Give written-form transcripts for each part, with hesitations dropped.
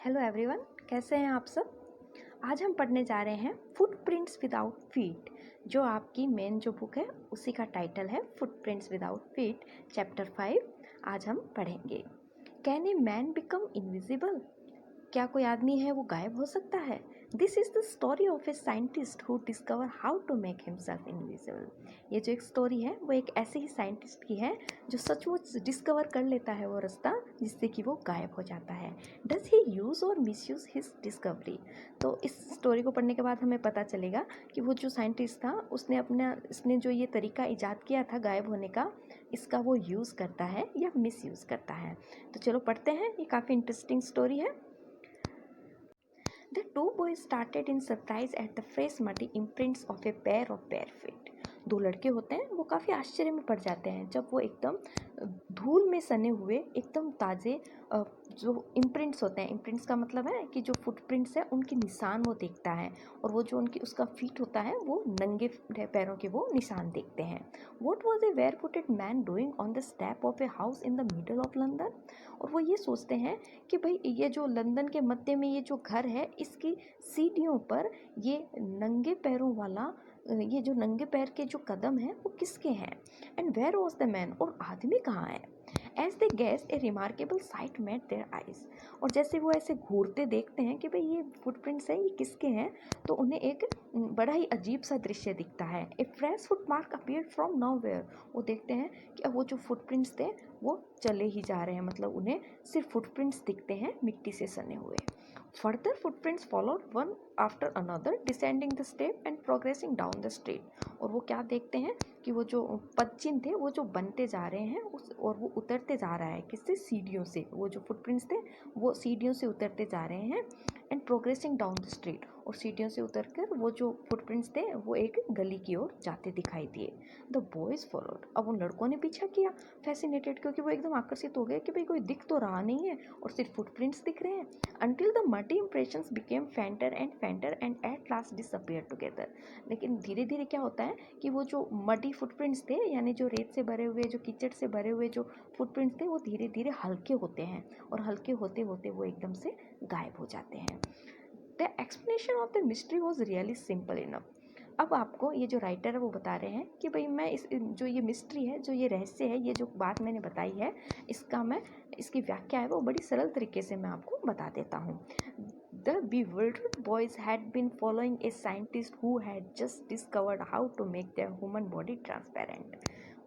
Hello everyone, कैसे हैं आप सब। आज हम पढ़ने जा रहे हैं फुटप्रिंट्स विदाउट फीट। जो आपकी मेन जो बुक है उसी का टाइटल है फुटप्रिंट्स विदाउट फीट, चैप्टर 5। आज हम पढ़ेंगे can a man become invisible. क्या कोई आदमी है वो गायब हो सकता है। This is the story of a scientist who discover how to make himself invisible. ये जो एक स्टोरी है वो एक ऐसे ही साइंटिस्ट की है जो सचमुच डिस्कवर कर लेता है वो रास्ता जिससे कि वो गायब हो जाता है। डज ही यूज़ और मिस यूज़ हिज डिस्कवरी। तो इस स्टोरी को पढ़ने के बाद हमें पता चलेगा कि वो जो साइंटिस्ट था उसने जो ये तरीका ईजाद किया था गायब होने का, इसका वो यूज़ करता है या मिस यूज़ करता है। तो चलो पढ़ते हैं, ये काफ़ी इंटरेस्टिंग स्टोरी है। The two boys started in surprise at the fresh muddy imprints of a pair of bare feet. दो लड़के होते हैं वो काफ़ी आश्चर्य में पड़ जाते हैं जब वो एकदम धूल में सने हुए एकदम ताज़े जो इम्प्रिंट्स होते हैं। इम्प्रिंट्स का मतलब है कि जो फुटप्रिंट्स है उनके निशान वो देखता है, और वो जो उसका फीट होता है वो नंगे पैरों के वो निशान देखते हैं। What was a barefooted man doing on the step of a house in the middle of London? और वो ये सोचते हैं कि भाई ये जो लंदन के मध्य में ये जो घर है इसकी सीढ़ियों पर ये नंगे पैरों वाला ये जो नंगे पैर के जो कदम हैं वो किसके हैं। And where was the man, और आदमी कहाँ है। As they gaze a remarkable sight met their eyes. और जैसे वो ऐसे घूरते देखते हैं कि भाई ये फुटप्रिंट्स हैं ये किसके हैं, तो उन्हें एक बड़ा ही अजीब सा दृश्य दिखता है। A fresh footmark appeared from nowhere. वो देखते हैं कि अब वो जो फुटप्रिंट्स थे वो चले ही जा रहे हैं, मतलब उन्हें सिर्फ फुटप्रिंट्स दिखते हैं मिट्टी से सने हुए। Further footprints followed one after another descending the step and progressing down the street. और वो क्या देखते हैं कि वो जो पदचिन्ह थे वो जो बनते जा रहे हैं और वो उतरते जा रहा है किससे, सीढ़ियों से। वो जो फुटप्रिंट्स थे वो सीढ़ियों से उतरते जा रहे हैं and progressing down the street. और सीढ़ियों से उतरकर वो जो फुटप्रिंट्स थे वो एक गली की ओर जाते दिखाई दिए। The boys followed. अब उन लड़कों ने पीछा किया फैसिनेटेड, क्योंकि वो एकदम आकर्षित हो गए कि भाई कोई दिख तो रहा नहीं है और सिर्फ फुटप्रिंट्स दिख रहे हैं। until the muddy impressions became fainter and at last disappeared together। लेकिन धीरे धीरे क्या होता है कि वो जो मडी फुटप्रिंट्स थे यानी जो रेत से भरे हुए जो कीचड़ से भरे हुए जो फुटप्रिंट्स थे वो धीरे धीरे हल्के होते हैं, और हल्के होते होते वो एकदम से गायब हो जाते हैं। The explanation of the mystery was really simple enough. अब आपको ये जो राइटर है वो बता रहे हैं कि भाई मैं इस जो ये मिस्ट्री है, जो ये रहस्य है, ये जो बात मैंने बताई है इसकी व्याख्या है वो बड़ी सरल तरीके से मैं आपको बता देता हूँ। The bewildered boys had been following a scientist who had just discovered how to make their human body transparent।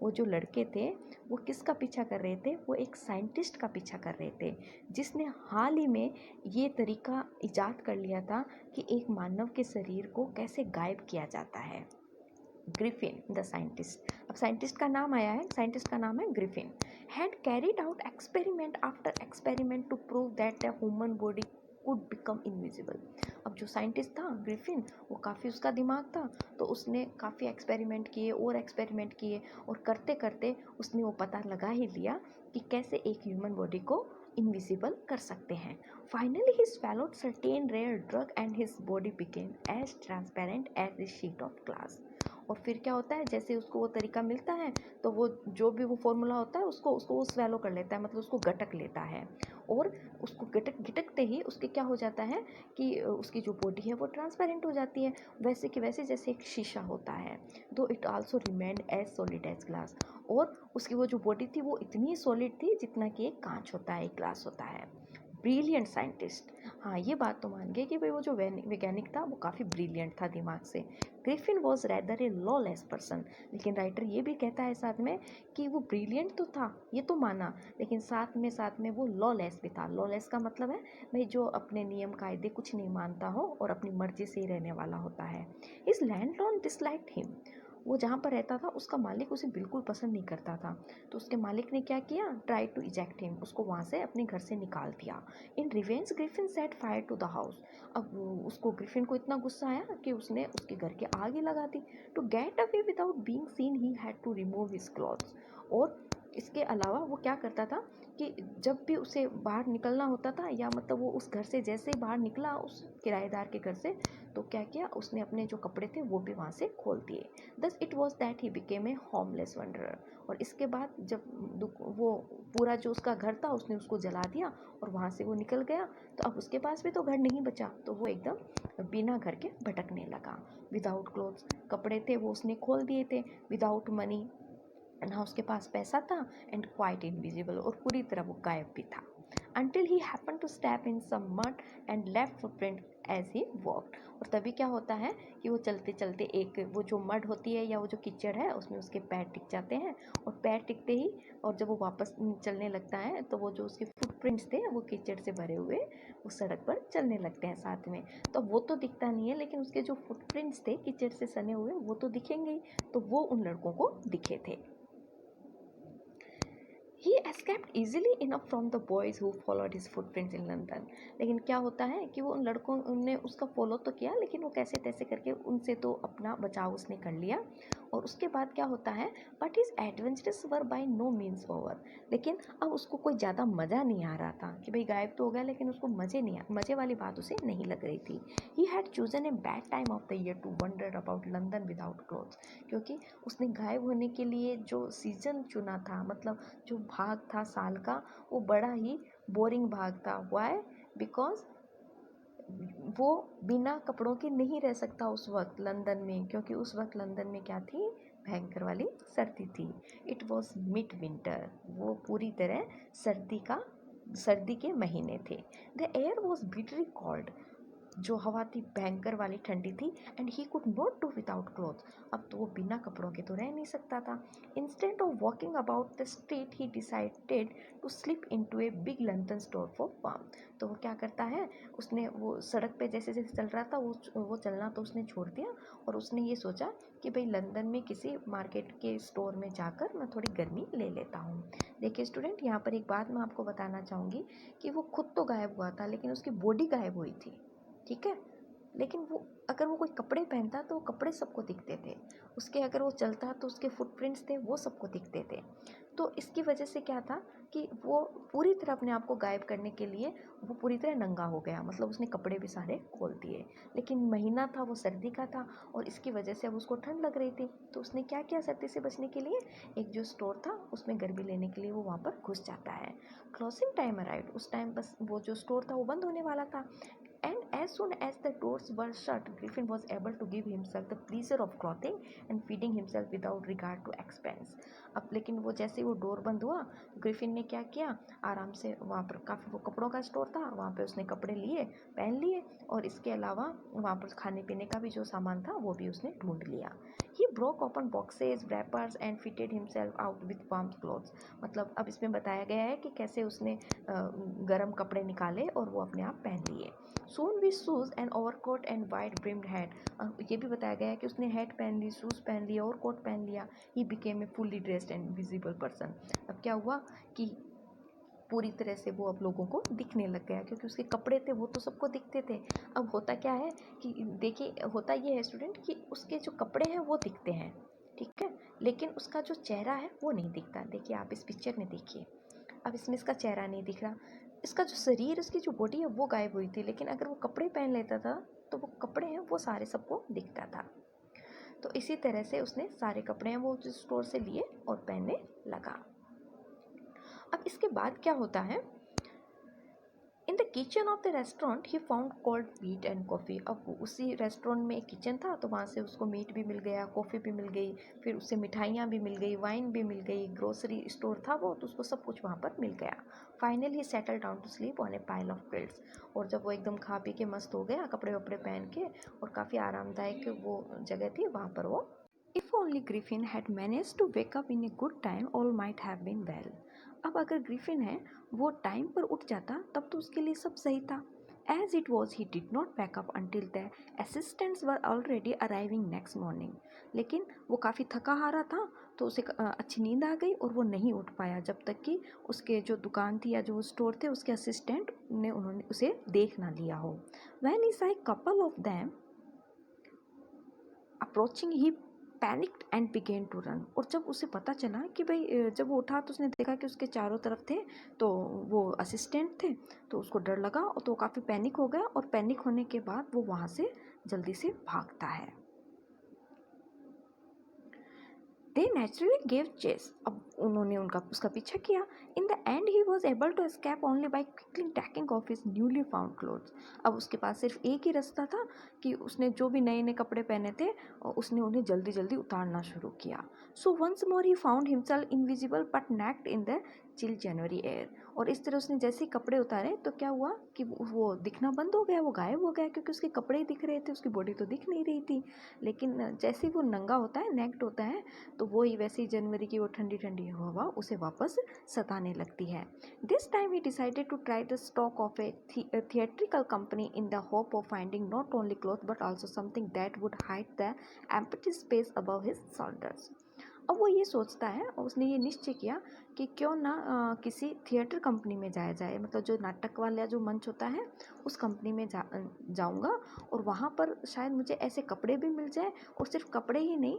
वो जो लड़के थे वो किसका पीछा कर रहे थे, वो एक साइंटिस्ट का पीछा कर रहे थे जिसने हाल ही में ये तरीका इजाद कर लिया था कि एक मानव के शरीर को कैसे गायब किया जाता है। ग्रिफिन द साइंटिस्ट, अब साइंटिस्ट का नाम आया है, साइंटिस्ट का नाम है Griffin, had carried out experiment after experiment to prove that the human body could become invisible. अब जो साइंटिस्ट था ग्रिफिन वो काफ़ी उसका दिमाग था, तो उसने काफ़ी एक्सपेरिमेंट किए और एक्सपेरिमेंट किए, और करते करते उसने वो पता लगा ही लिया कि कैसे एक ह्यूमन बॉडी को इनविजिबल कर सकते हैं। Finally he swallowed certain rare drug and his body became as transparent as a sheet of glass। और फिर क्या होता है, जैसे उसको वो तरीका मिलता है तो वो जो भी वो फॉर्मूला होता है उसको वो स्वेलो कर लेता है, मतलब उसको गटक लेता है, और उसको गटकते ही उसके क्या हो जाता है कि उसकी जो बॉडी है वो ट्रांसपेरेंट हो जाती है, वैसे कि वैसे जैसे एक शीशा होता है। Though it also remained as solid as glass. और उसकी वो जो बॉडी थी वो इतनी सॉलिड थी जितना कि एक कांच होता है, एक ग्लास होता है। ब्रिलियंट साइंटिस्ट, हाँ ये बात तो मान गए कि भाई वो जो वैज्ञानिक था वो काफ़ी ब्रिलियंट था दिमाग से। Griffin was rather A lawless person, लेकिन राइटर ये भी कहता है साथ में कि वो ब्रिलियंट तो था ये तो माना, लेकिन साथ में वो लॉलेस भी था। लॉलेस का मतलब है भाई जो अपने नियम कायदे कुछ नहीं मानता हो और अपनी मर्जी से ही रहने वाला होता है। इस लैंडलॉर्ड डिसलाइक्ड हिम, वो जहाँ पर रहता था उसका मालिक उसे बिल्कुल पसंद नहीं करता था, तो उसके मालिक ने क्या किया, ट्राई टू इजेक्ट हिम, उसको वहाँ से अपने घर से निकाल दिया। In revenge Griffin set fire to the house. अब उसको ग्रिफिन को इतना गुस्सा आया कि उसने उसके घर के आग ही लगा दी। To get away without being seen he had to remove his clothes. और इसके अलावा वो क्या करता था कि जब भी उसे बाहर निकलना होता था, या मतलब वो उस घर से जैसे ही बाहर निकला उस किराएदार के घर से, तो क्या किया उसने अपने जो कपड़े थे वो भी वहाँ से खोल दिए। Thus it was that he became a homeless wanderer. और इसके बाद जब वो पूरा जो उसका घर था उसने उसको जला दिया और वहाँ से वो निकल गया। तो अब उसके पास भी तो घर नहीं बचा, तो वो एकदम बिना घर के भटकने लगा। विदाउट क्लोथ्स, कपड़े थे वो उसने खोल दिए थे, विदाउट मनी, ना उसके पास पैसा था, एंड क्वाइट इनविजिबल, और पूरी तरह वो गायब भी था। Until he happened to step in some mud and left footprint as he walked। और तभी क्या होता है कि वो चलते चलते एक वो जो मड होती है या वो जो कीचड़ है उसमें उसके पैर टिक जाते हैं, और पैर टिकते ही और जब वो वापस चलने लगता है तो वो जो उसके फुटप्रिंट्स थे वो कीचड़ से भरे हुए उस सड़क पर चलने लगते हैं साथ में। तो वो तो दिखता नहीं है, लेकिन उसके जो फुटप्रिंट्स थे कीचड़ से सने हुए वो तो दिखेंगे ही, तो वो उन लड़कों को दिखे थे। He escaped easily enough from the boys who followed his footprints in London। लेकिन क्या होता है कि वो उन लड़कों ने उसका फॉलो तो किया, लेकिन वो कैसे तैसे करके उनसे तो अपना बचाव उसने कर लिया। और उसके बाद क्या होता है, but his adventures were by no means over. लेकिन अब उसको कोई ज़्यादा मज़ा नहीं आ रहा था कि भाई गायब तो हो गया, लेकिन उसको मज़े वाली बात उसे नहीं लग रही थी। He had chosen a bad time of the year to wander about London without clothes. क्योंकि उसने गायब होने के लिए जो सीज़न चुना था, मतलब जो भाग था साल का, वो बड़ा ही बोरिंग भाग था। वाई? बिकॉज वो बिना कपड़ों के नहीं रह सकता उस वक्त लंदन में, क्योंकि उस वक्त लंदन में क्या थी, भयंकर वाली सर्दी थी। इट वॉज मिड विंटर, वो पूरी तरह सर्दी के महीने थे। द एयर वॉज बिटरी कॉल्ड, जो हवा थी भयंकर वाली ठंडी थी। And he could not do without cloth, अब तो वो बिना कपड़ों के तो रह नहीं सकता था। Instead of walking about the street he decided to slip into a big London store for warm. तो वो क्या करता है, उसने वो सड़क पे जैसे जैसे चल रहा था वो चलना तो उसने छोड़ दिया, और उसने ये सोचा कि भाई लंदन में किसी मार्केट के स्टोर में जाकर मैं थोड़ी गर्मी ले लेता हूँ। देखिए स्टूडेंट, यहाँ पर एक बात मैं आपको बताना चाहूँगी कि वो खुद तो गायब हुआ था, लेकिन उसकी बॉडी गायब हुई थी, ठीक है। लेकिन वो अगर वो कोई कपड़े पहनता तो वो कपड़े सबको दिखते थे, उसके अगर वो चलता तो उसके फुटप्रिंट्स थे वो सबको दिखते थे। तो इसकी वजह से क्या था कि वो पूरी तरह अपने आप को गायब करने के लिए वो पूरी तरह नंगा हो गया, मतलब उसने कपड़े भी सारे खोल दिए। लेकिन महीना था वो सर्दी का था, और इसकी वजह से अब उसको ठंड लग रही थी, तो उसने क्या किया सर्दी से बचने के लिए, एक जो स्टोर था उसमें गर्मी लेने के लिए वो वहाँ पर घुस जाता है। क्लोजिंग टाइम अराइव्ड, उस टाइम बस वो जो स्टोर था वो बंद होने वाला था। And as soon as the doors were shut, Griffin was able to give himself the pleasure of clothing and feeding himself without regard to expense। अब लेकिन वो जैसे वो डोर बंद हुआ, ग्रिफिन ने क्या किया, आराम से वहाँ पर काफ़ी वो कपड़ों का स्टोर था, वहाँ पे उसने कपड़े लिए, पहन लिए, और इसके अलावा वहाँ पर खाने पीने का भी जो सामान था वो भी उसने ढूंढ लिया। He broke open boxes, wrappers and fitted himself out with warm clothes। मतलब अब इसमें बताया गया है कि कैसे उसने गर्म कपड़े निकाले और वो अपने आप पहन लिए। Soon with shoes and overcoat and wide brimmed hat, ये भी बताया गया है कि उसने हैट पहन ली, शूज़ पहन लिया और कोट पहन लिया। He became a fully dressed and visible person। अब क्या हुआ कि पूरी तरह से वो अब लोगों को दिखने लग गया, क्योंकि उसके कपड़े थे वो तो सबको दिखते थे। अब होता क्या है कि देखिए, होता ये है स्टूडेंट कि उसके जो कपड़े हैं वो दिखते हैं, ठीक है, लेकिन उसका जो चेहरा है वो नहीं दिखता। देखिए आप इस पिक्चर में देखिए, अब इसमें इसका चेहरा नहीं दिख रहा, इसका जो शरीर, इसकी जो बॉडी है वो गायब हुई थी, लेकिन अगर वो कपड़े पहन लेता था तो वो कपड़े हैं वो सारे सबको दिखता था। तो इसी तरह से उसने सारे कपड़े हैं वो स्टोर से लिए और पहनने लगा। अब इसके बाद क्या होता है, in the kitchen of the restaurant he found cold meat and coffee. अब उसी रेस्टोरेंट में एक किचन था, तो वहाँ से उसको मीट भी मिल गया, कॉफ़ी भी मिल गई, फिर उससे मिठाइयाँ भी मिल गई, वाइन भी मिल गई, ग्रोसरी स्टोर था वो, तो उसको सब कुछ वहाँ पर मिल गया। Finally he settle down to sleep on a pile of quilts. और जब वो एकदम खा पी के मस्त हो गया, कपड़े वपड़े पहन के, और काफ़ी आरामदायक वो जगह थी वहाँ पर वो, If only Griffin had managed to wake up in a good time, all might have been well। अब अगर ग्रिफिन है वो टाइम पर उठ जाता तब तो उसके लिए सब सही था। As it was, he did not wake up until the assistants were already arriving next morning। लेकिन वो काफ़ी थका हारा था, तो उसे अच्छी नींद आ गई और वो नहीं उठ पाया जब तक कि उसके जो दुकान थी या जो स्टोर थे उसके असिस्टेंट ने उन्होंने उसे देख ना लिया हो। When he saw a couple of them approaching, he panicked and began to run. और जब उसे पता चला कि भाई, जब वो उठा तो उसने देखा कि उसके चारों तरफ थे तो वो असिस्टेंट थे, तो उसको डर लगा और तो काफ़ी पैनिक हो गया, और पैनिक होने के बाद वो वहाँ से जल्दी से भागता है। They naturally gave chase. अब उन्होंने उसका पीछा किया। In the end he was able to escape only by quickly taking off his newly found clothes. अब उसके पास सिर्फ एक ही रास्ता था कि उसने जो भी नए नए कपड़े पहने थे उसने उन्हें जल्दी जल्दी उतारना शुरू किया। So once more he found himself invisible but naked in the chill January air. और इस तरह उसने जैसे ही कपड़े उतारे तो क्या हुआ कि वो दिखना बंद हो गया, वो गायब हो गया, क्योंकि उसके कपड़े ही दिख रहे थे, उसकी बॉडी तो दिख नहीं रही थी। लेकिन जैसे ही वो नंगा होता है, नेक्ड होता है, तो वो ही वैसे ही जनवरी की वो ठंडी ठंडी हवा उसे वापस सताने लगती है। This time he decided to try the stock of a theatrical company in the hope of finding not only cloth but also something that would hide the empty space above his shoulders. अब वो ये सोचता है और उसने ये निश्चय किया कि क्यों ना किसी थिएटर कंपनी में जाया जाए, मतलब जो नाटक वाला जो मंच होता है उस कंपनी में जाऊंगा और वहाँ पर शायद मुझे ऐसे कपड़े भी मिल जाए, और सिर्फ कपड़े ही नहीं,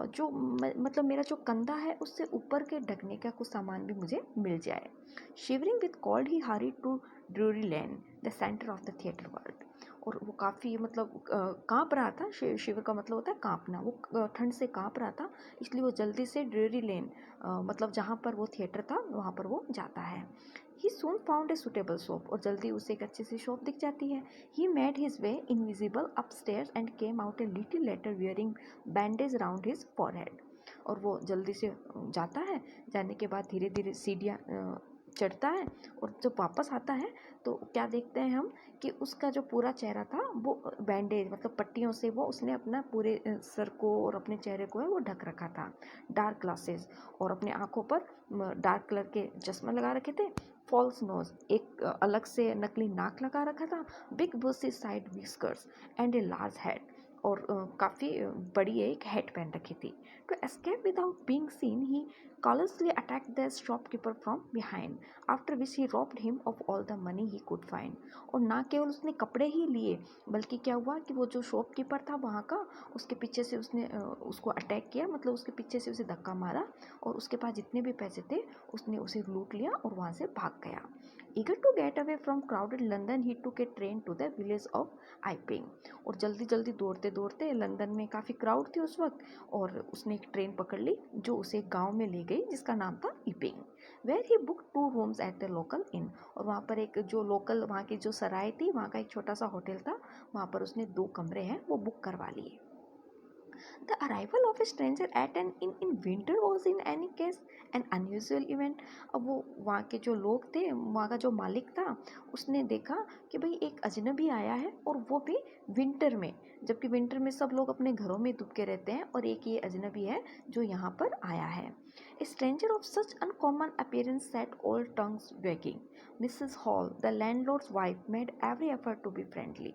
जो मतलब मेरा जो कंधा है उससे ऊपर के ढकने का कुछ सामान भी मुझे मिल जाए। Shivering with cold he hurry to Drury Lane the centre of the theatre world. और वो काफ़ी मतलब काँप रहा था। शिवर का मतलब होता है काँपना। वो ठंड से काँप रहा था, इसलिए वो जल्दी से ड्रूरी लेन मतलब जहाँ पर वो थिएटर था वहाँ पर वो जाता है। ही सून फाउंड ए सुटेबल शॉप, और जल्दी उसे एक अच्छी सी शॉप दिख जाती है। He made his way invisible upstairs and came out a little letter wearing bandage round his forehead. और वो जल्दी से जाता है, जाने के बाद धीरे धीरे सीढ़ियाँ चढ़ता है, और जब वापस आता है तो क्या देखते हैं हम कि उसका जो पूरा चेहरा था वो बैंडेज मतलब पट्टियों से वो उसने अपना पूरे सर को और अपने चेहरे को है वो ढक रखा था। डार्क ग्लासेस, और अपने आँखों पर डार्क कलर के चश्मा लगा रखे थे। फॉल्स नोज, एक अलग से नकली नाक लगा रखा था। Big bushy side whiskers and a large head, और काफ़ी बड़ी एक हैट पहन रखी थी। To escape without being seen he callously attacked the shopkeeper from behind, after which he robbed him of all the money he could find। और ना केवल उसने कपड़े ही लिए, बल्कि क्या हुआ कि वो जो शॉपकीपर था वहाँ का, उसके पीछे से उसने उसको अटैक किया, मतलब उसके पीछे से उसे धक्का मारा, और उसके पास जितने भी पैसे थे उसने उसे लूट लिया और वहाँ से भाग गया। Eager to get away from crowded London, he took a train to the village of Iping। और जल्दी जल्दी दौड़ते दौड़ते, लंदन में काफ़ी क्राउड थी उस वक्त, और उसने एक ट्रेन पकड़ ली जो उसे गांव में ले गई जिसका नाम था Iping. Where he book 2 rooms at the local inn, और वहाँ पर एक जो लोकल वहाँ की जो सराय थी वहाँ का एक छोटा सा होटल था, वहाँ पर उसने 2 कमरे हैं वो बुक करवा लिए। The arrival of a stranger at an inn in winter was in any case an unusual event। अब वो वहाँ के जो लोग थे, वहाँ का जो मालिक था, उसने देखा कि भाई एक अजनबी आया है, और वो भी विंटर में, जबकि विंटर में सब लोग अपने घरों में दुबके रहते हैं, और एक ये अजनबी है जो यहाँ पर आया है। A stranger of such uncommon appearance set all tongues wagging। Mrs. Hall, the landlord's wife, made every effort to be friendly।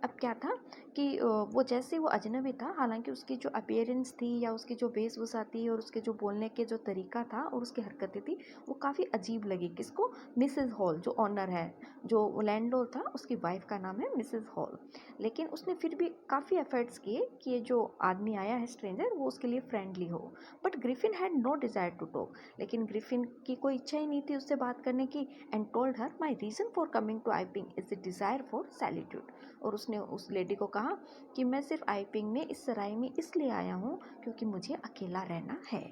अब क्या था कि वो जैसे वो अजनबी था, हालांकि उसकी जो अपीयरेंस थी या उसकी जो वेशभूषा थी और उसके जो बोलने के जो तरीका था और उसकी हरकतें थी वो काफ़ी अजीब लगी। किसको? मिसेस हॉल, जो ऑनर है, जो लैंडलॉर्ड था, उसकी वाइफ का नाम है मिसेस हॉल। लेकिन उसने फिर भी काफ़ी एफर्ट्स किए कि ये जो आदमी आया है स्ट्रेंजर वो उसके लिए फ्रेंडली हो। But Griffin had no desire to talk. लेकिन ग्रिफिन की कोई इच्छा ही नहीं थी उससे बात करने की। And told her my reason for coming to Iping is the desire for solitude. और उसने उस लेडी को कहा कि मैं सिर्फ आइपिंग में इस सराय में इसलिए आया हूँ क्योंकि मुझे अकेला रहना है।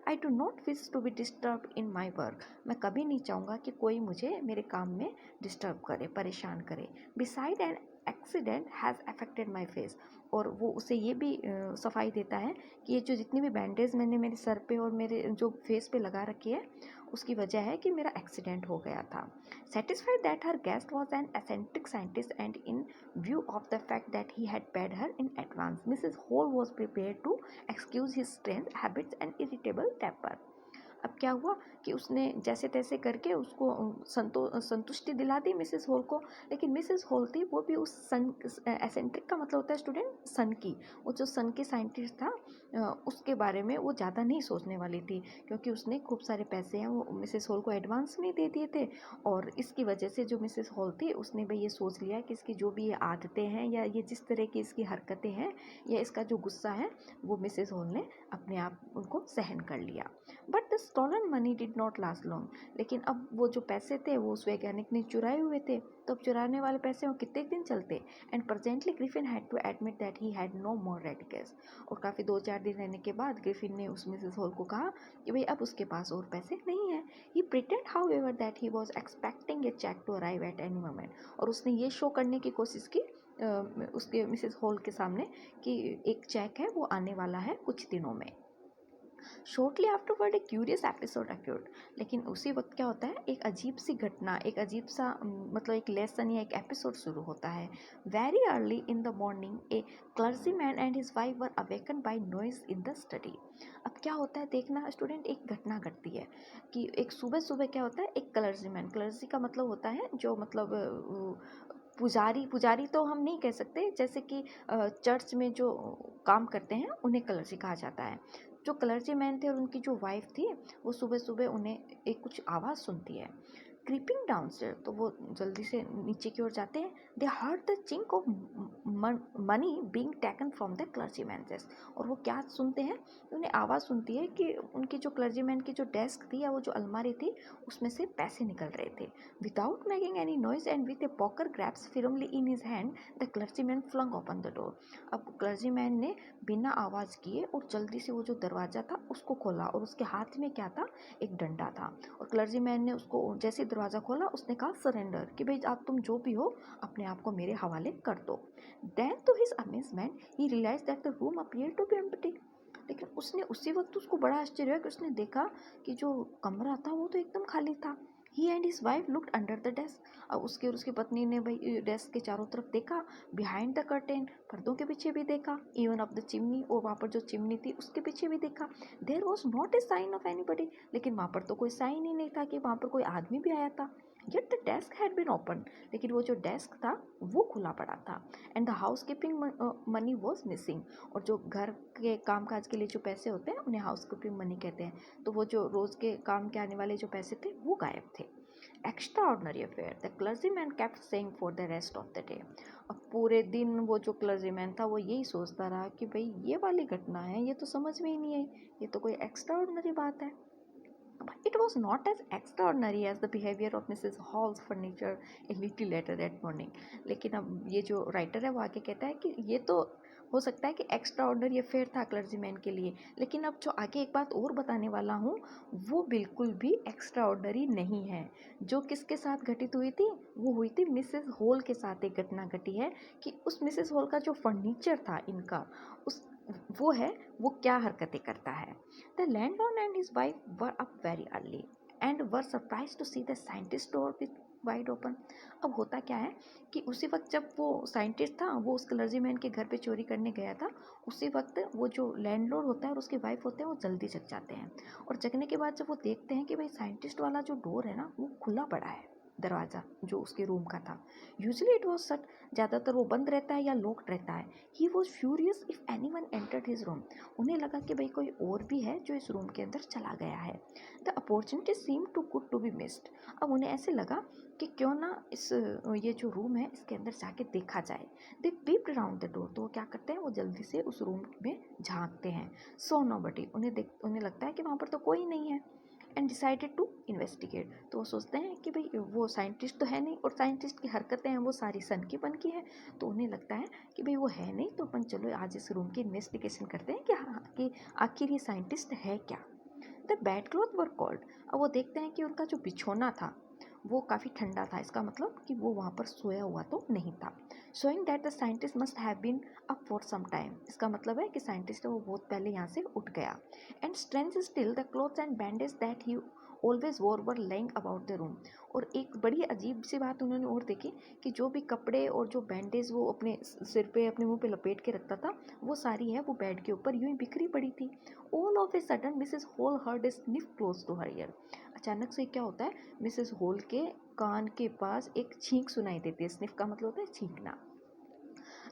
I do not wish to be disturb in my work. मैं कभी नहीं चाहूँगा कि कोई मुझे मेरे काम में डिस्टर्ब करे, परेशान करे। Beside an accident has affected my face. और वो उसे ये भी सफाई देता है कि ये जो जितनी भी बैंडेज मैंने मेरे सर पे और मेरे जो फेस पे लगा रखी है उसकी वजह है कि मेरा एक्सीडेंट हो गया था। Satisfied that her guest was an eccentric scientist and in view of the fact that he had paid her in advance, Mrs. Hall was prepared to excuse his strange habits and irritable temper। अब क्या हुआ कि उसने जैसे तैसे करके उसको संतुष्टि दिला दी मिसेस हॉल को। लेकिन मिसेस हॉल थी वो भी उस सन एसेंट्रिक का मतलब होता है स्टूडेंट सन की, वो जो सन की साइंटिस्ट था उसके बारे में वो ज़्यादा नहीं सोचने वाली थी, क्योंकि उसने खूब सारे पैसे हैं वो मिसेस हॉल को एडवांस में दे दिए थे। और इसकी वजह से जो मिसेस हॉल थी उसने भाई ये सोच लिया कि इसकी जो भी ये आदतें हैं या ये जिस तरह की इसकी हरकतें हैं या इसका जो गुस्सा है वो मिसेस हॉल ने अपने आप उनको सहन कर लिया। But the stolen money did not last long, लेकिन अब वो जो पैसे थे वो उस वैज्ञानिक ने चुराए हुए थे, तो अब चुराने वाले पैसे वो कितने दिन चलते। And presently Griffin had to admit that he had no more ready cash, और काफ़ी 2-4 दिन रहने के बाद ग्रिफिन ने उस मिसेस हॉल को कहा कि भाई अब उसके पास और पैसे नहीं है। He pretend however that he was expecting a cheque to arrive at any moment, और उसने ये शो करने की कोशिश की उसके मिसेस हॉल के सामने कि एक चेक है वो आने वाला है कुछ दिनों में। शॉर्टली आफ्टरवर्ड ए क्यूरियस एपिसोड अक्योर्ड, लेकिन उसी वक्त क्या होता है, एक अजीब सी घटना, एक अजीब सा मतलब एक लेसन या एक एपिसोड शुरू होता है। Very early in the morning a clergy man and his wife were awaken by noise in the study. अब क्या होता है देखना स्टूडेंट, एक घटना घटती है कि एक सुबह सुबह क्या होता है, एक क्लर्जी मैन, क्लर्जी का मतलब होता है जो मतलब पुजारी, पुजारी तो हम नहीं कह सकते, जैसे कि चर्च में जो काम करते हैं उन्हें क्लर्जी कहा जाता है। जो क्लर्जी मैन थे और उनकी जो वाइफ थी वो सुबह सुबह उन्हें एक कुछ आवाज़ सुनती है, क्रीपिंग डाउनस्टेयर, तो वो जल्दी से नीचे की ओर जाते हैं। दे heard the chink of money being taken from the clergy man desk, और वो क्या सुनते हैं, उन्हें आवाज़ सुनती है कि उनकी जो क्लर्जी मैन की जो डेस्क थी या वो जो अलमारी थी उसमें से पैसे निकल रहे थे। Without making any noise and with a poker grasps firmly in his hand the clergy man flung open the door. अब क्लर्जी मैन ने बिना आवाज़ किए और जल्दी से वो जो दरवाज़ा था उसको खोला, और उसके हाथ में क्या था, एक डंडा था, और क्लर्जी मैन ने उसको जैसे दरवाज़ा खोला उसने कहा सरेंडर, कि भाई आप तुम जो भी हो अपने आप को मेरे हवाले कर दो। Then to his amazement he realize that the room appear to be empty, लेकिन उसने उसी वक्त उसको बड़ा आश्चर्य हुआ कि उसने देखा कि जो कमरा था वो तो एकदम खाली था। He and his wife looked under the desk, अब उसके और उसकी पत्नी ने भाई डेस्क के चारों तरफ देखा, बिहाइंड द कर्टेन, पर्दों के पीछे भी देखा, इवन ऑफ द चिमनी, और वहाँ पर जो चिमनी थी उसके पीछे भी देखा। There was not a sign of anybody, लेकिन वहाँ पर तो कोई साइन ही नहीं था कि वहाँ पर कोई आदमी भी आया था। Yet the desk had been open, लेकिन वो जो डेस्क था वो खुला पड़ा था। And the house keeping money was missing, और जो घर के कामकाज के लिए जो पैसे होते हैं उन्हें हाउस कीपिंग मनी कहते हैं, तो वो जो रोज़ के काम के आने वाले जो पैसे थे वो गायब थे। Extraordinary affair the clergyman kept saying for the rest of the day, अब पूरे दिन वो जो क्लर्जीमैन था वो यही सोचता रहा कि भाई ये वाली घटना है, ये तो समझ में ही नहीं आई, ये तो कोई एक्स्ट्राऑर्डिनरी बात है। It was not as extraordinary as the behavior of Mrs. Hall's furniture a little later that morning. लेकिन अब ये जो राइटर है वो आगे कहता है कि ये तो हो सकता है कि एक्स्ट्रा ऑर्डनरी अफेयर था क्लर्जीमैन के लिए, लेकिन अब जो आगे एक बात और बताने वाला हूँ वो बिल्कुल भी एक्स्ट्रा ऑर्डनरी नहीं है। जो किसके साथ घटित हुई थी, वो हुई थी मिसेस हॉल के साथ एक घटना घटी है कि उस मिसेस हॉल का जो फर्नीचर था इनका, उस वो है वो क्या हरकतें करता है। The landlord and his wife were up very early and were surprise to see the scientist door with wide open. अब होता क्या है कि उसी वक्त जब वो साइंटिस्ट था वो उस क्लर्जीमैन के घर पे चोरी करने गया था, उसी वक्त वो जो लैंडलॉर्ड होता है और उसकी वाइफ होते हैं वो जल्दी जग जाते हैं, और जगने के बाद जब वो देखते हैं कि भाई साइंटिस्ट वाला जो डोर है ना वो खुला पड़ा है, दरवाज़ा जो उसके रूम का था। यूजली इट वॉज शट, ज़्यादातर वो बंद रहता है या लॉक्ड रहता है। He was furious if any one entered his room, उन्हें लगा कि भाई कोई और भी है जो इस रूम के अंदर चला गया है। The opportunity seem too good to be missed, अब उन्हें ऐसे लगा कि क्यों ना इस ये जो रूम है इसके अंदर जाके देखा जाए। दे पीप्ड अराउंड द डोर, तो वो क्या करते हैं, वो जल्दी से उस रूम में झांकते हैं। सो नोबडी, उन्हें लगता है कि वहाँ पर तो कोई नहीं है। एंड डिसाइडेड टू इन्वेस्टिगेट, तो वो सोचते हैं कि भाई वो साइंटिस्ट तो है नहीं और साइंटिस्ट की हरकतें हैं वो सारी सन की बन की है, तो उन्हें लगता है कि भाई वो है नहीं, तो अपन चलो आज इस रूम की इन्वेस्टिगेशन करते हैं कि हाँ कि आखिर ये साइंटिस्ट है क्या। The bed cloth were cold, अब वो देखते हैं कि उनका जो बिछोना था वो काफ़ी ठंडा था, इसका मतलब कि वो वहाँ पर सोया हुआ तो नहीं था। Showing that the scientist must have been up for some time, इसका मतलब है कि साइंटिस्ट वो बहुत पहले यहाँ से उठ गया। And strange still the clothes and bandage that he always वोर वर लेइंग अबाउट द रूम, और एक बड़ी अजीब सी बात उन्होंने और देखी कि जो भी कपड़े और जो बैंडेज वो अपने सिर पे अपने मुंह पे लपेट के रखता था वो सारी है वो बेड के ऊपर यूं ही बिखरी पड़ी थी। All of a sudden Mrs Hall heard a sniff close to her ear, अचानक से क्या होता है, मिसेस हॉल के कान के पास एक छींक सुनाई देती है। स्निफ का मतलब होता है छींकना।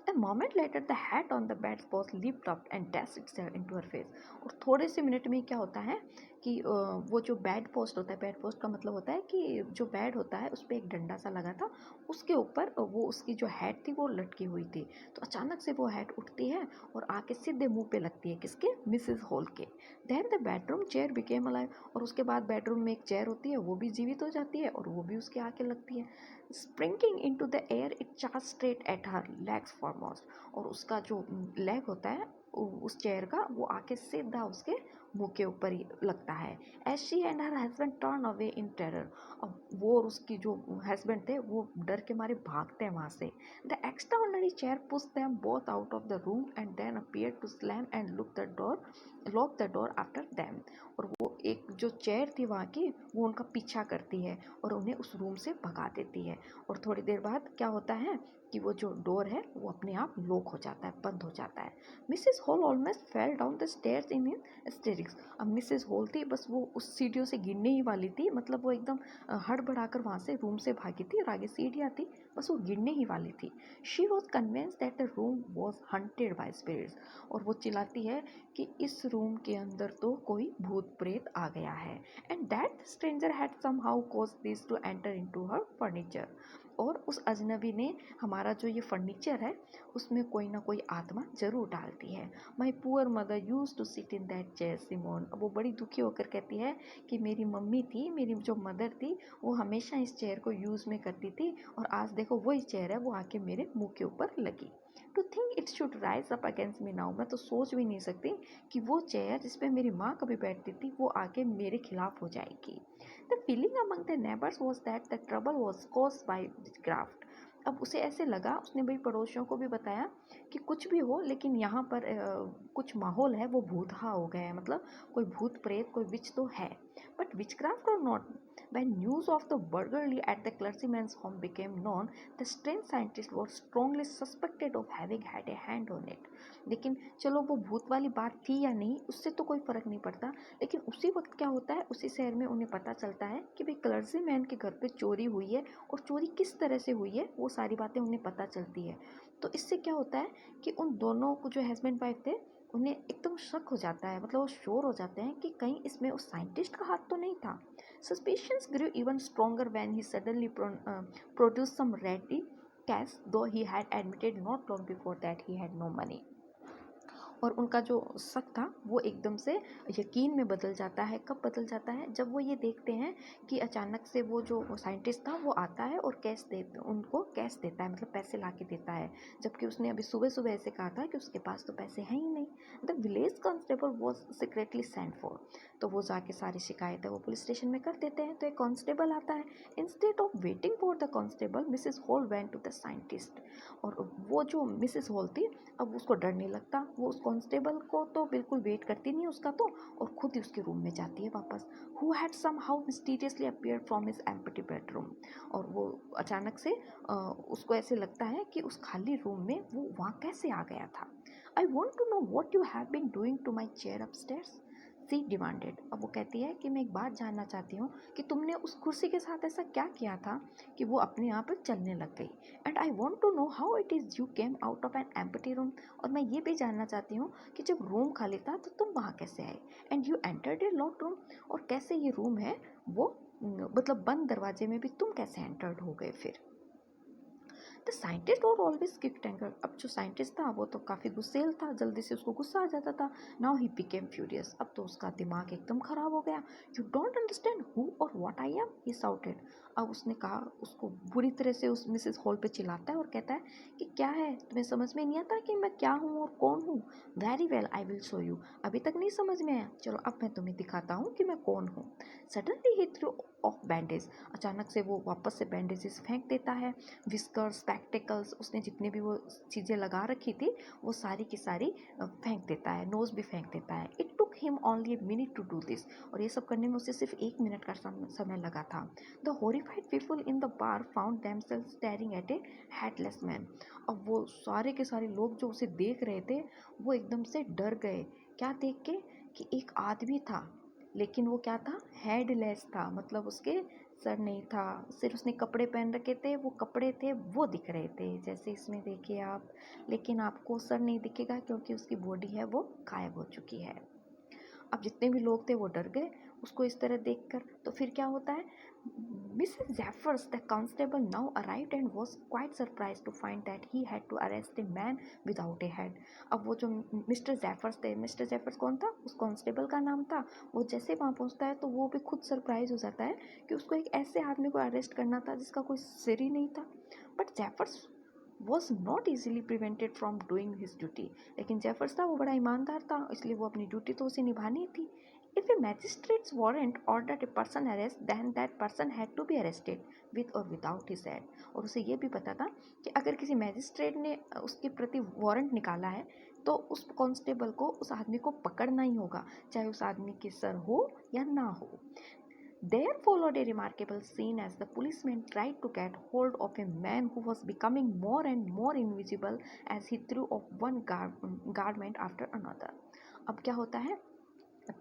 A moment later, the hat on the bed was leaped up and dashed itself into her face. और थोड़े से मिनट में क्या होता है कि वो जो बेड पोस्ट होता है, बेड पोस्ट का मतलब होता है कि जो बेड होता है उस पर एक डंडा सा लगा था, उसके ऊपर वो उसकी जो हेड थी वो लटकी हुई थी। तो अचानक से वो हेड उठती है और आके सीधे मुंह पे लगती है, किसके? मिसेस हॉल के। Then the bedroom chair became alive, और उसके बाद बेडरूम में एक चेयर होती है, वो भी जीवित हो जाती है और वो भी उसके आके लगती है। Springing into the air it charge straight at her legs foremost, और उसका जो लेग होता है उस चेयर का, वो आके सीधा उसके मुंह के ऊपर ही लगता है। As she and her husband turn away in terror, और वो और उसकी जो हस्बैंड थे वो डर के मारे भागते हैं वहाँ से। The extraordinary chair push them both out of the room and then appear to slam and lock the door after them, और वो एक जो चेयर थी वहाँ की, वो उनका पीछा करती है और उन्हें उस रूम से भगा देती है। और थोड़ी देर बाद क्या होता है कि वो जो डोर है वो अपने आप लॉक हो जाता है, बंद हो जाता है। Mrs hall almost fell down the stairs in hysterics. अब मिसेस हॉल थी, बस वो उस सीढ़ियों से गिरने ही वाली थी, मतलब वो एकदम हड़बड़ाकर वहाँ से रूम से भागी थी और आगे सीढ़ियाँ थी, बस वो गिरने ही वाली थी। She was convinced that the room was haunted by spirits, और वो चिल्लाती है कि इस रूम के अंदर तो कोई भूत प्रेत आ गया है। And that stranger had somehow caused this to enter into her furniture, और उस अजनबी ने हमारा जो ये फर्नीचर है उसमें कोई ना कोई आत्मा जरूर डालती है। My poor mother used to sit in that chair Simon, अब वो बड़ी दुखी होकर कहती है कि मेरी मम्मी थी, मेरी जो मदर थी, वो हमेशा इस चेयर को यूज़ में करती थी, और आज देखो वही चेयर है वो आके मेरे मुंह के ऊपर लगी। To think it should rise up against me now, मैं तो सोच भी नहीं सकती कि वो चेयर जिसपे मेरी माँ कभी बैठती थी वो आके मेरे खिलाफ हो जाएगी। The feeling among the neighbours was that the trouble was caused by witchcraft, अब उसे ऐसे लगा, उसने भाई पड़ोसियों को भी बताया कि कुछ भी हो लेकिन यहाँ पर कुछ माहौल है वो भूतहा हो गया है, मतलब कोई भूत प्रेत कोई विच तो है। बट विचक्राफ्ट और not, when news of the burglary at the clergyman's home became known, the strange scientist was strongly suspected of having had a hand on it. लेकिन चलो वो भूत वाली बात थी या नहीं उससे तो कोई फ़र्क नहीं पड़ता, लेकिन उसी वक्त क्या होता है, उसी शहर में उन्हें पता चलता है कि भाई क्लर्जी मैन के घर पे चोरी हुई है, और चोरी किस तरह से हुई है वो सारी बातें उन्हें पता चलती है। तो इससे क्या होता है कि उन दोनों को जो हस्बैंड वाइफ थे उन्हें एकदम शक हो जाता है, मतलब वो श्योर हो जाते हैं कि कहीं इसमें उस साइंटिस्ट का हाथ तो नहीं था। Suspicions grew even stronger when he suddenly produced some ready cash, though he had admitted not long before that he had no money. और उनका जो शक था वो एकदम से यकीन में बदल जाता है। कब बदल जाता है? जब वो ये देखते हैं कि अचानक से वो जो साइंटिस्ट था वो आता है और उनको कैश देता है, मतलब पैसे ला के देता है, जबकि उसने अभी सुबह सुबह ऐसे कहा था कि उसके पास तो पैसे हैं ही नहीं। The village constable was secretly sent for, तो वो जाके सारी शिकायत है वो पुलिस स्टेशन में कर देते हैं। तो एक कांस्टेबल आता है। Instead of waiting for the constable Mrs Hall went to the scientist, और वो जो मिसेस हॉल थी अब उसको डर नहीं लगता, वो उस कांस्टेबल को तो बिल्कुल वेट करती नहीं उसका तो, और खुद ही उसके रूम में जाती है वापस। Who had somehow mysteriously appeared from his empty bedroom, और वो अचानक से उसको ऐसे लगता है कि उस खाली रूम में वो वहाँ कैसे आ गया था। I want to know what you have been doing to my chair upstairs, she demanded, अब वो कहती है कि मैं एक बात जानना चाहती हूँ कि तुमने उस कुर्सी के साथ ऐसा क्या किया था कि वो अपने आप चलने लग गई। And I want to know how it is you came out of an empty room, और मैं ये भी जानना चाहती हूँ कि जब रूम खाली था तो तुम वहाँ कैसे आए। And you entered A locked room, और कैसे ये रूम है वो मतलब बंद दरवाजे में भी तुम कैसे एंटर्ड हो गए फिर। द साइंटिस्ट और ऑलवेज किक्ड एंगर, अब जो साइंटिस्ट था वो तो काफ़ी गुस्सेल था, जल्दी से उसको गुस्सा आ जाता था। नाउ ही बिकेम फ्यूरियस, अब तो उसका दिमाग एकदम ख़राब हो गया। यू डोंट अंडरस्टैंड हु और what I am, he shouted, अब उसने कहा, उसको बुरी तरह से उस मिसेस हॉल पे चिल्लाता है और कहता है कि क्या है तुम्हें समझ में नहीं आता कि मैं क्या हूँ और कौन हूँ। Very well I will show you, अभी तक नहीं समझ में आया, चलो अब मैं तुम्हें दिखाता हूँ कि मैं कौन हूँ। Suddenly he through of bandage, अचानक से वो वापस से बैंडेजेस फेंक देता है। विस्कर्स, स्पेक्टिकल्स, उसने जितने भी वो चीज़ें लगा रखी थी वो सारी की सारी फेंक देता है, नोज़ भी फेंक देता है। It took him only a minute to do this, और ये सब करने में उसे सिर्फ 1 मिनट का समय लगा था। The horrified people in the bar found themselves staring at A headless man, अब वो सारे के सारे लोग जो उसे देख रहे थे वो एकदम से डर गए। क्या देख के? कि एक आदमी था, लेकिन वो क्या था? हेडलेस था, मतलब उसके सर नहीं था, सिर्फ उसने कपड़े पहन रखे थे, वो कपड़े थे वो दिख रहे थे जैसे इसमें देखिए आप, लेकिन आपको सर नहीं दिखेगा क्योंकि उसकी बॉडी है वो गायब हो चुकी है। अब जितने भी लोग थे वो डर गए, उसको इस तरह देखकर। तो फिर क्या होता है, Mrs Jaffers the constable now arrived and was quite surprised to find that he had to arrest a man without a head. अब वो जो मिस्टर जेफर्स थे, मिस्टर जेफर्स कौन था, उस कांस्टेबल का नाम था, वो जैसे वहाँ पहुँचता है तो वो भी खुद सरप्राइज हो जाता है कि उसको एक ऐसे आदमी को अरेस्ट करना था जिसका कोई सिर ही नहीं था। But Jeffers was not easily prevented from doing his duty. लेकिन जेफर्स था वो बड़ा ईमानदार था, इसलिए वो अपनी ड्यूटी तो उसे निभानी थी। If a magistrate's warrant ordered a person arrest then that person had to be arrested with or without his head. और उसे ये भी पता था कि अगर किसी मैजिस्ट्रेट ने उसके प्रति वारंट निकाला है तो उस कांस्टेबल को उस आदमी को पकड़ना ही होगा, चाहे उस आदमी के सर हो या ना हो। There followed a remarkable scene as the policeman tried to get hold of a man who was becoming more and more invisible as he threw off one garment after another. अब क्या होता है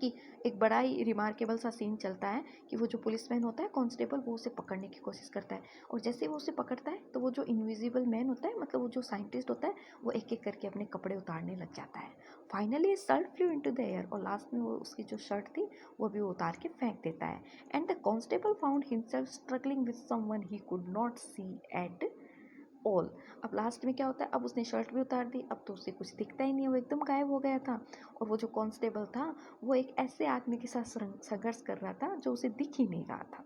कि एक बड़ा ही रिमार्केबल सा scene चलता है कि वो जो पुलिसमैन होता है कांस्टेबल, वो उसे पकड़ने की कोशिश करता है, और जैसे वो उसे पकड़ता है तो वो जो इनविजिबल मैन होता है, मतलब वो जो साइंटिस्ट होता है, वो एक एक करके अपने कपड़े उतारने लग जाता है। Finally shirt flu into the air, और लास्ट में वो उसकी जो शर्ट थी वो भी वो उतार के फेंक देता है। And the constable found himself struggling with someone he could not see at all. अब लास्ट में क्या होता है, अब उसने शर्ट भी उतार दी, अब तो उसे कुछ दिखता ही नहीं, वो एकदम गायब हो गया था। और वो जो कांस्टेबल था वो एक ऐसे आदमी के साथ संघर्ष कर रहा था जो उसे दिख ही नहीं रहा था,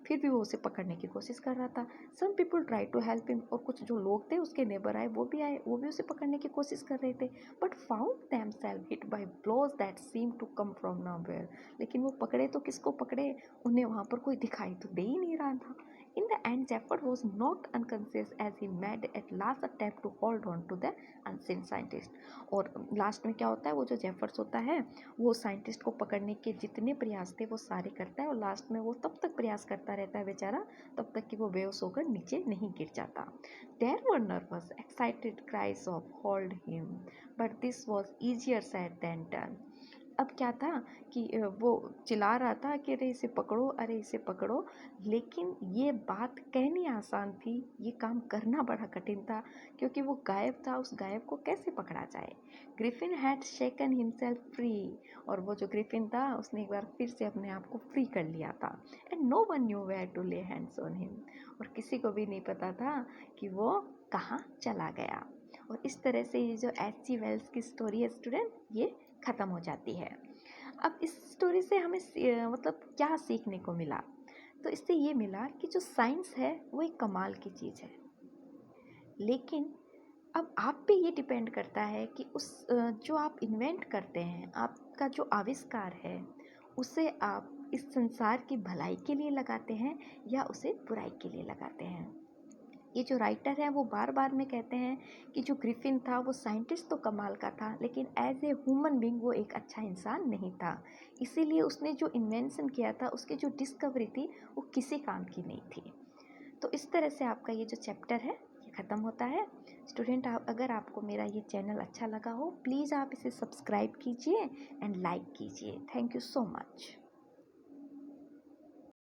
फिर भी वो उसे पकड़ने की कोशिश कर रहा था। Some people try to help him, और कुछ जो लोग थे उसके नेबर आए, वो भी उसे पकड़ने की कोशिश कर रहे थे। But found themselves hit by blows that seem to come from nowhere. लेकिन वो पकड़े तो किसको पकड़े, उन्हें वहाँ पर कोई दिखाई तो दे ही नहीं रहा था। In the end, Jefford was not unconscious as he made at last attempt to hold on to the unseen scientist. और लास्ट में क्या होता है, वो जो जेफर्स होता है वो साइंटिस्ट को पकड़ने के जितने प्रयास थे वो सारे करता है, और लास्ट में वो तब तक प्रयास करता रहता है बेचारा, तब तक कि वो बेहोश होकर नीचे नहीं गिर जाता। There were nervous, excited cries of hold him, but this was easier said than done. अब क्या था कि वो चिल्ला रहा था कि अरे इसे पकड़ो, अरे इसे पकड़ो, लेकिन ये बात कहनी आसान थी, ये काम करना बड़ा कठिन था, क्योंकि वो गायब था, उस गायब को कैसे पकड़ा जाए। Griffin had shaken himself free, और वो जो ग्रिफिन था उसने एक बार फिर से अपने आप को फ्री कर लिया था। And no one knew where to lay hands on him, और किसी को भी नहीं पता था कि वो कहाँ चला गया। और इस तरह से ये जो एच.जी. वेल्स की स्टोरी है स्टूडेंट, ये ख़त्म हो जाती है। अब इस स्टोरी से हमें मतलब क्या सीखने को मिला, तो इससे ये मिला कि जो साइंस है वो एक कमाल की चीज़ है, लेकिन अब आप पे ये डिपेंड करता है कि उस जो आप इन्वेंट करते हैं, आपका जो आविष्कार है, उसे आप इस संसार की भलाई के लिए लगाते हैं या उसे बुराई के लिए लगाते हैं। ये जो राइटर है वो बार बार में कहते हैं कि जो ग्रिफिन था वो साइंटिस्ट तो कमाल का था, लेकिन एज ए ह्यूमन बीइंग वो एक अच्छा इंसान नहीं था, इसीलिए उसने जो इन्वेंशन किया था, उसकी जो डिस्कवरी थी वो किसी काम की नहीं थी। तो इस तरह से आपका ये जो चैप्टर है ये ख़त्म होता है। स्टूडेंट, अगर आपको मेरा ये चैनल अच्छा लगा हो, प्लीज़ आप इसे सब्सक्राइब कीजिए एंड लाइक कीजिए। Thank you so much.